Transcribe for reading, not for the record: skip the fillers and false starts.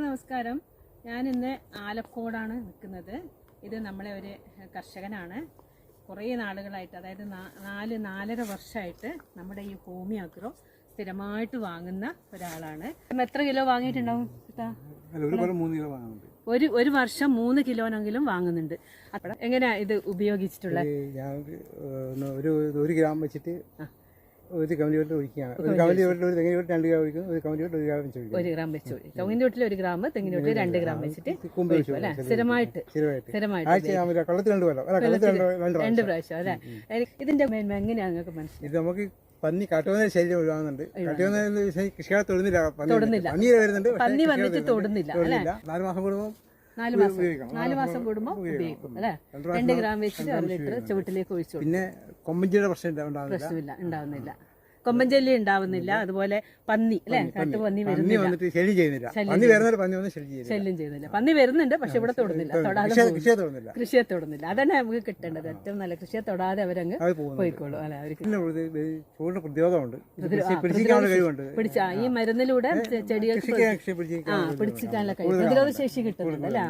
നമസ്കാരം. ഞാൻ ഇന്ന് ആലക്കോടാണ് നിൽക്കുന്നത്. ഇത് നമ്മളെ ഒരു കർഷകനാണ്. കുറേ നാളുകളായിട്ട്, അതായത് 4-4.5 വർഷമായിട്ട് നമ്മുടെ ഈ ഹോമിയോ അഗ്രോ സ്ഥിരമായിട്ട് വാങ്ങുന്ന ഒരാളാണ്. എത്ര കിലോ വാങ്ങിയിട്ടുണ്ടാവും? ഒരു വർഷം 3 കിലോനെങ്കിലും വാങ്ങുന്നുണ്ട്. എങ്ങനെയാ ഇത് ഉപയോഗിച്ചിട്ടുള്ളത്? ഒരു ഗ്രാം വെച്ചിട്ട് ഒരു കമ്പനി ഒഴിക്കുകയാണ്. ഒരു കമ്പനി ഒരു തെങ്ങിന് വീട്ടിൽ 2 ഗ്രാം ഒഴിക്കുന്നു, ഒരു കമ്പനി വീട്ടിൽ 1 ഗ്രാം വെച്ച് ഒഴിക്കും. 1 ഗ്രാം വെച്ച് ഒഴിക്കും. തെങ്ങിന്റെ വീട്ടിൽ 1 ഗ്രാം, തെങ്ങിന്റെ വീട്ടിൽ 2 ഗ്രാം വെച്ചിട്ട് അല്ലെ? സ്ഥിരമായിട്ട് 2 പ്രാവശ്യം അല്ലെ? ഇതിന്റെ എങ്ങനെയാ നിങ്ങൾക്ക് മനസ്സിലായി? ഇത് നമുക്ക് പന്നി കാട്ടുപന്നി ശല്യം ഒഴിവാകുന്നുണ്ട്. കാട്ടുപന്നി കൃഷിക്കാരെ തൊടുന്നില്ല, പന്നി വരുന്നുണ്ട്, പന്നി വന്നിട്ട് തൊടുന്നില്ല. 4 മാസം കൂടുമ്പോൾ 4 മാസം കൂടുമ്പോൾ ഉപയോഗിക്കും അല്ലെ? 2 ഗ്രാം വെച്ചിട്ട് 1 ലിറ്റർ ചുവട്ടിലേക്ക് ഒഴിച്ചു. പിന്നെ കൊമ്പഞ്ചിയുടെ പ്രശ്നമില്ല, ഉണ്ടാവുന്നില്ല. കൊമ്പഞ്ചല്ലി ഉണ്ടാവുന്നില്ല. അതുപോലെ പന്നി അല്ലെ? കാട്ടുപന്നി വന്നിട്ട് ശല്യം ചെയ്യുന്നില്ല. പന്നി വരുന്നവരെ പന്നി വന്ന് ശല്യം ചെയ്യുന്നില്ല. പന്നി വരുന്നുണ്ട്, പക്ഷെ ഇവിടെ തൊടുന്നില്ല. കൃഷിയെ തൊടുന്നില്ല. അതന്നെ നമുക്ക് കിട്ടേണ്ടത്. ഏറ്റവും നല്ല കൃഷിയെ തൊടാതെ അവരങ്ങ് പോയിക്കോളൂ അല്ലെ? അവർക്ക് പ്രതിരോധമുണ്ട്, പിടിച്ച ഈ മരുന്നിലൂടെ ചെടികൾക്ക് പിടിച്ചിട്ടാനുള്ള കഴിവ്, പ്രതിരോധ ശേഷി കിട്ടുന്നുണ്ട് അല്ലെ?